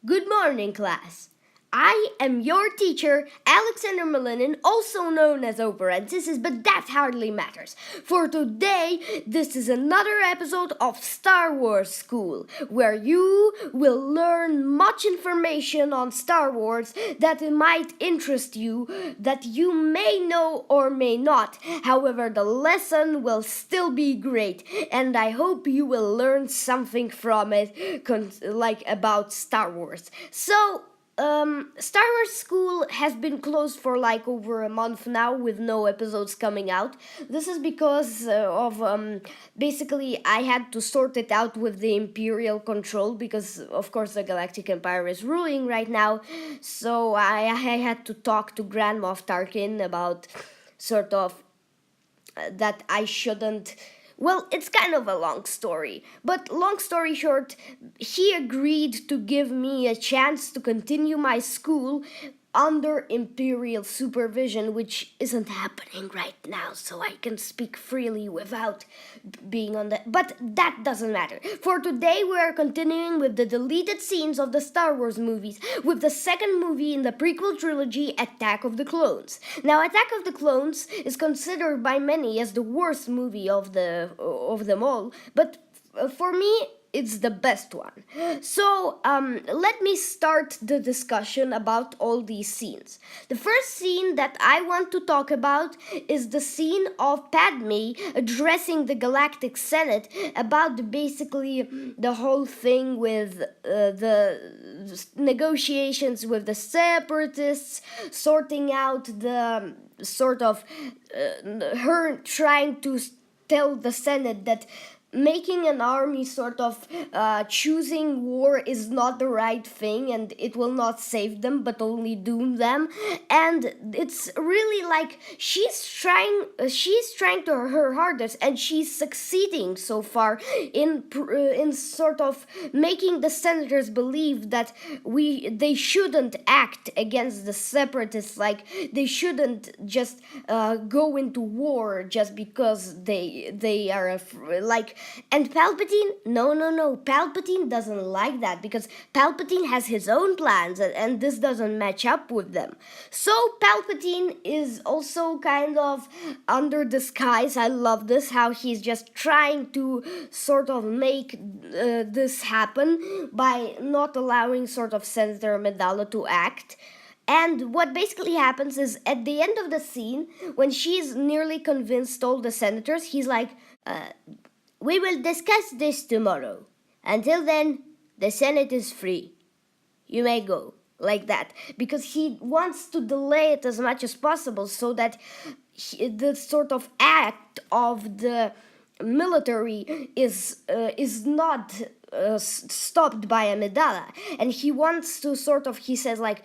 Good morning, class. I am your teacher, Alexander Malinin, also known as Operensis, but that hardly matters. For today, this is another episode of Star Wars School, where you will learn much information on Star Wars that might interest you, that you may know or may not. However, the lesson will still be great, and I hope you will learn something from it, like about Star Wars. Star Wars School has been closed for like over a month now with no episodes coming out. This is because of basically I had to sort it out with the Imperial control because of course the Galactic Empire is ruling right now. So I had to talk to Grand Moff Tarkin about sort of that I shouldn't. Well, it's kind of a long story, but long story short, he agreed to give me a chance to continue my school under Imperial supervision, which isn't happening right now, so I can speak freely without being on the. But that doesn't matter. For today, we are continuing with the deleted scenes of the Star Wars movies, with the second movie in the prequel trilogy, Attack of the Clones. Now, Attack of the Clones is considered by many as the worst movie of them all, but for me, it's the best one. So, let me start the discussion about all these scenes. The first scene that I want to talk about is the scene of Padme addressing the Galactic Senate about basically the whole thing with the negotiations with the separatists, sorting out the sort of her trying to tell the Senate that making an army sort of choosing war is not the right thing and it will not save them but only doom them, and it's really like she's trying to her hardest and she's succeeding so far in sort of making the senators believe that they shouldn't act against the separatists, like they shouldn't just go into war just because they are like. And Palpatine, no, Palpatine doesn't like that because Palpatine has his own plans and this doesn't match up with them. So Palpatine is also kind of under disguise. I love this, how he's just trying to sort of make this happen by not allowing sort of Senator Amidala to act. And what basically happens is at the end of the scene, when she's nearly convinced all the senators, he's like, we will discuss this tomorrow. Until then, the Senate is free. You may go. Like that. Because he wants to delay it as much as possible so that the sort of act of the military is not stopped by Amidala, and he wants to sort of, he says like,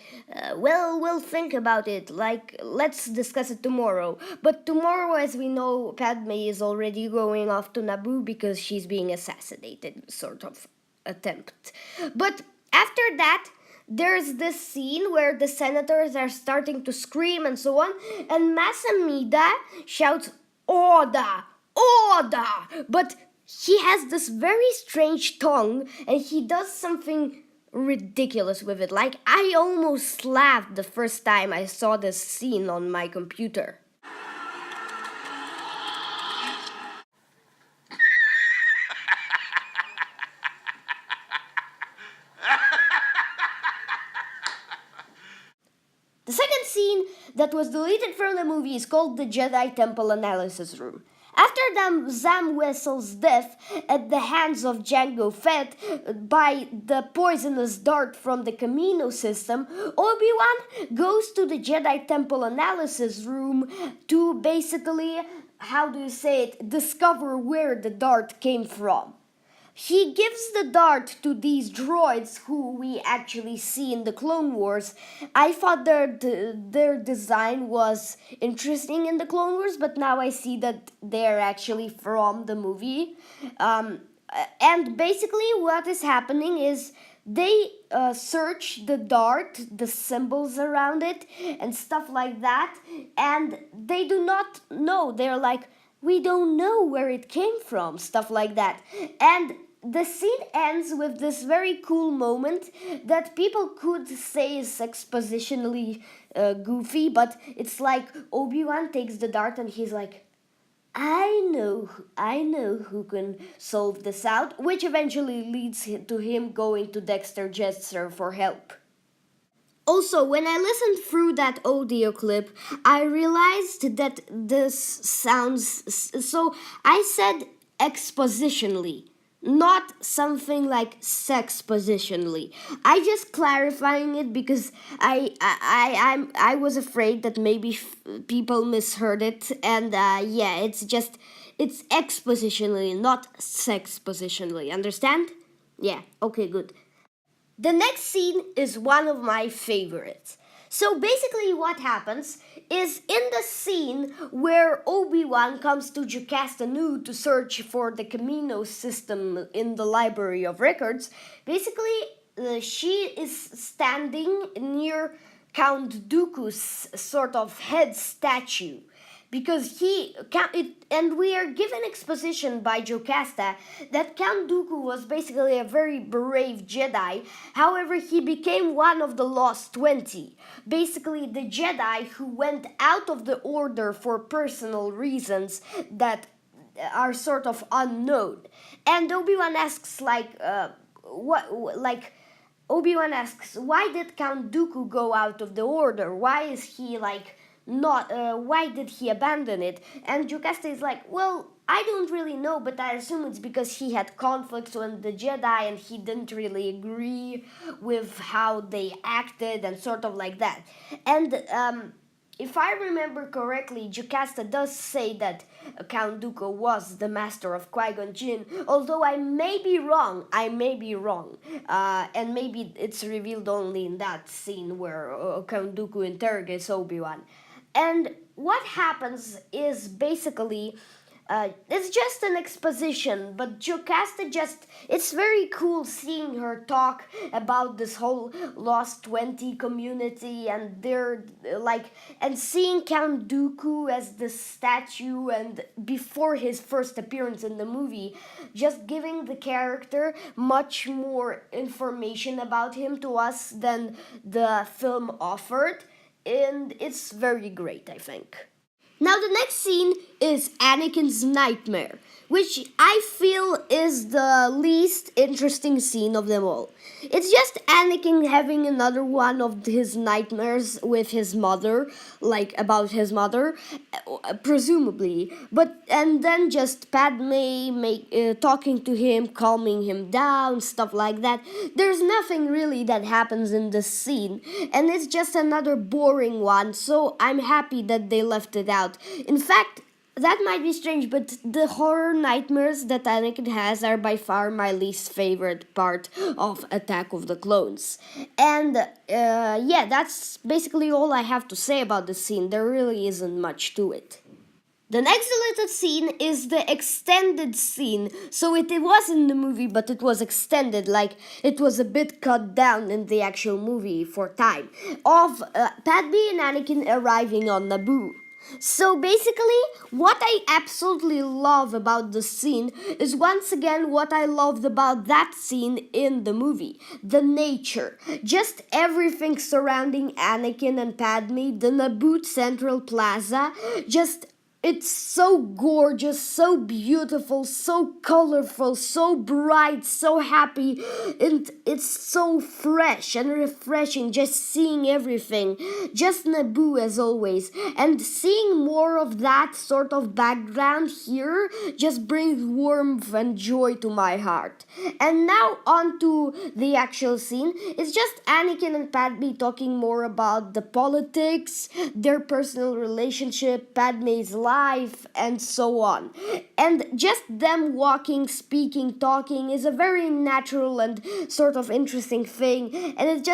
well, we'll think about it, like let's discuss it tomorrow. But tomorrow, as we know, Padme is already going off to Naboo because she's being assassinated, sort of attempt. But after that, there's this scene where the senators are starting to scream and so on, and Masamida shouts, "Order! Order!" But he has this very strange tongue and he does something ridiculous with it. Like, I almost laughed the first time I saw this scene on my computer. The second scene that was deleted from the movie is called the Jedi Temple Analysis Room. After Zam Wessel's death at the hands of Jango Fett by the poisonous dart from the Camino system, Obi-Wan goes to the Jedi Temple Analysis Room to basically, discover where the dart came from. He gives the dart to these droids who we actually see in the Clone Wars. I thought their design was interesting in the Clone Wars, but now I see that they're actually from the movie. And basically what is happening is they search the dart, the symbols around it, and stuff like that, and they do not know. They're like, we don't know where it came from, stuff like that. And the scene ends with this very cool moment that people could say is expositionally goofy, but it's like Obi-Wan takes the dart and he's like, I know who can solve this out, which eventually leads to him going to Dexter Jettster for help. Also, when I listened through that audio clip, I realized that this sounds so. I said expositionally, not something like sexpositionally. I just clarifying it because I was afraid that maybe people misheard it, and yeah, it's expositionally, not sexpositionally. Understand? Yeah. Okay. Good. The next scene is one of my favorites. So basically, what happens is in the scene where Obi-Wan comes to Jocasta Nu to search for the Camino system in the Library of Records, basically, she is standing near Count Dooku's sort of head statue because and we are given exposition by Jocasta that Count Dooku was basically a very brave Jedi. However, he became one of the Lost 20, basically the Jedi who went out of the order for personal reasons that are sort of unknown. And Obi-Wan asks Obi-Wan asks, why did Count Dooku go out of the order? Why is he not why did he abandon it? And Jocasta is like, well, I don't really know, but I assume it's because he had conflicts with the Jedi and he didn't really agree with how they acted and sort of like that. And if I remember correctly, Jocasta does say that Count Dooku was the master of Qui-Gon Jinn, although I may be wrong, and maybe it's revealed only in that scene where Count Dooku interrogates Obi-Wan. And what happens is basically, it's just an exposition, but Jocasta it's very cool seeing her talk about this whole Lost 20 community and and seeing Count Dooku as the statue and before his first appearance in the movie, just giving the character much more information about him to us than the film offered. And it's very great, I think. Now, the next scene is Anakin's nightmare, which I feel is the least interesting scene of them all. It's just Anakin having another one of his nightmares with his mother, about his mother, presumably. And then just Padme talking to him, calming him down, stuff like that. There's nothing really that happens in this scene, and it's just another boring one, so I'm happy that they left it out. In fact, that might be strange, but the horror nightmares that Anakin has are by far my least favorite part of Attack of the Clones. And yeah, that's basically all I have to say about the scene. There really isn't much to it. The next deleted scene is the extended scene. So it was in the movie, but it was extended, it was a bit cut down in the actual movie for time, of Padme and Anakin arriving on Naboo. So basically, what I absolutely love about the scene is once again what I loved about that scene in the movie. The nature. Just everything surrounding Anakin and Padme, the Naboo Central Plaza, it's so gorgeous, so beautiful, so colorful, so bright, so happy, and it's so fresh and refreshing just seeing everything. Just Naboo as always. And seeing more of that sort of background here just brings warmth and joy to my heart. And now on to the actual scene. It's just Anakin and Padme talking more about the politics, their personal relationship, Padme's life, and so on. And just them walking, speaking, talking is a very natural and sort of interesting thing. And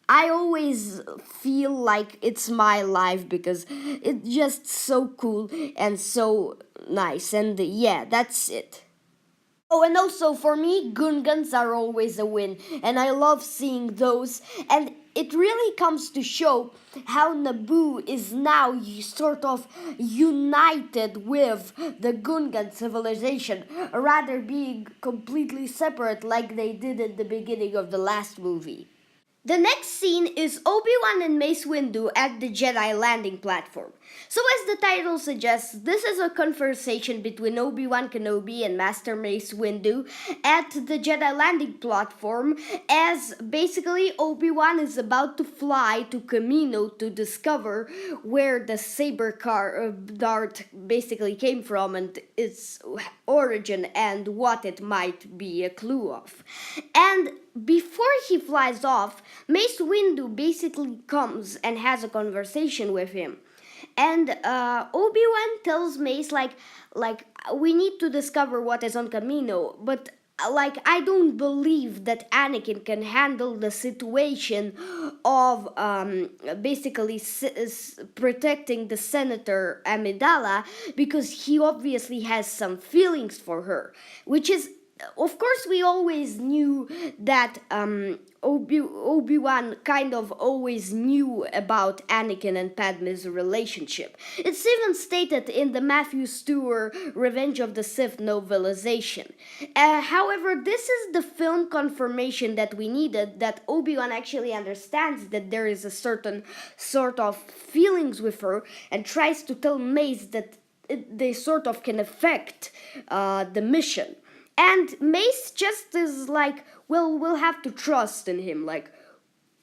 I always feel like it's my life because it's just so cool and so nice. And yeah, that's it. Oh, and also for me, Gungans are always a win, and I love seeing those. And it really comes to show how Naboo is now sort of united with the Gungan civilization, rather being completely separate like they did at the beginning of the last movie. The next scene is Obi-Wan and Mace Windu at the Jedi landing platform. So as the title suggests, this is a conversation between Obi-Wan Kenobi and Master Mace Windu at the Jedi landing platform, as basically Obi-Wan is about to fly to Kamino to discover where the saber dart basically came from and its origin and what it might be a clue of. And before he flies off, Mace Windu basically comes and has a conversation with him. And Obi-Wan tells Mace like we need to discover what is on Kamino, but like I don't believe that Anakin can handle the situation of basically protecting the Senator Amidala, because he obviously has some feelings for her, which is, of course, we always knew that Obi-Wan kind of always knew about Anakin and Padme's relationship. It's even stated in the Matthew Stewart Revenge of the Sith novelization. However, this is the film confirmation that we needed, that Obi-Wan actually understands that there is a certain sort of feelings with her and tries to tell Mace that they sort of can affect the mission. And Mace just is like, well, we'll have to trust in him, like,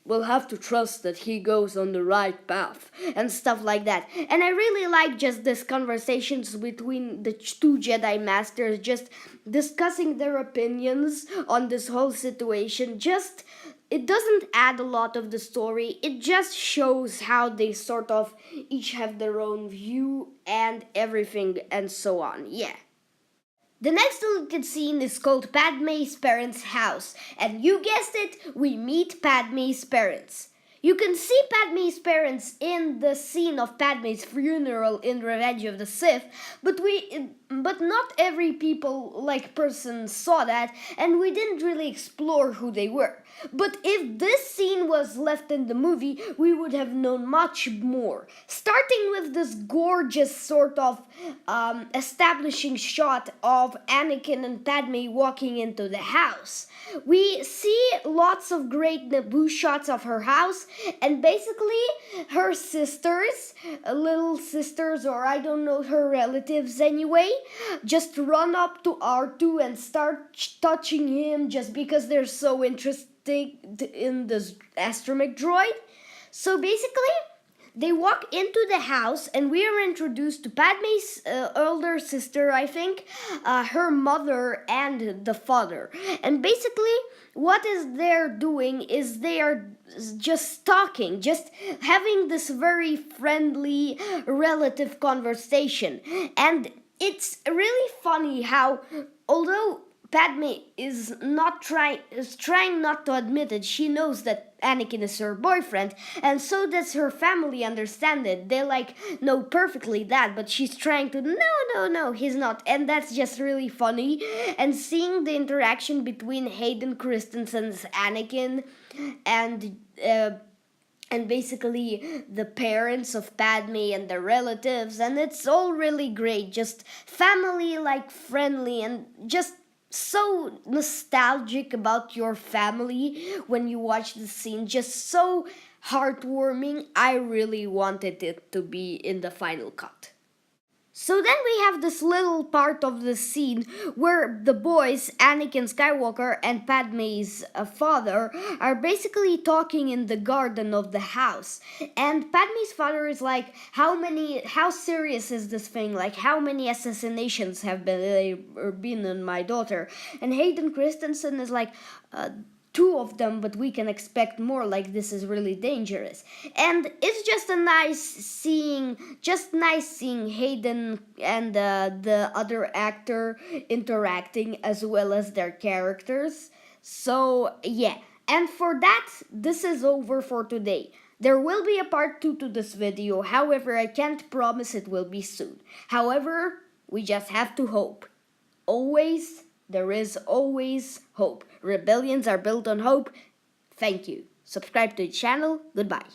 we'll have to trust that he goes on the right path, and stuff like that. And I really like just these conversations between the two Jedi Masters, just discussing their opinions on this whole situation. Just, it doesn't add a lot of the story, it just shows how they sort of each have their own view and everything and so on, yeah. The next deleted scene is called Padme's parents' house, and you guessed it, we meet Padme's parents. You can see Padme's parents in the scene of Padme's funeral in Revenge of the Sith, but not every person saw that, and we didn't really explore who they were. But if this scene was left in the movie, we would have known much more. Starting with this gorgeous sort of establishing shot of Anakin and Padme walking into the house. We see lots of great Naboo shots of her house, and basically her sisters, little sisters, or I don't know, her relatives anyway, just run up to R2 and start touching him just because they're so interested in this astromech droid. So basically, they walk into the house, and we are introduced to Padme's older sister, I think, her mother, and the father. And basically, what is they're doing is they are just talking, just having this very friendly relative conversation. And it's really funny how, although Padme is trying not to admit it, she knows that Anakin is her boyfriend, and so does her family understand it. They know perfectly that, but she's trying to, no, he's not. And that's just really funny. And seeing the interaction between Hayden Christensen's Anakin and basically the parents of Padme and the relatives, and it's all really great, just family friendly, and just so nostalgic about your family when you watch the scene, just so heartwarming. I really wanted it to be in the final cut. So then we have this little part of the scene where the boys, Anakin Skywalker and Padme's father, are basically talking in the garden of the house. And Padme's father is like, how serious is this thing? Like, how many assassinations have been on my daughter? And Hayden Christensen is like, 2 of them, but we can expect more, like this is really dangerous. And it's just nice seeing Hayden and the other actor interacting, as well as their characters. So yeah, and for that, this is over for today. There will be a part 2 to this video, however I can't promise it will be soon. However, we just have to hope. Always There is always hope. Rebellions are built on hope. Thank you. Subscribe to the channel. Goodbye.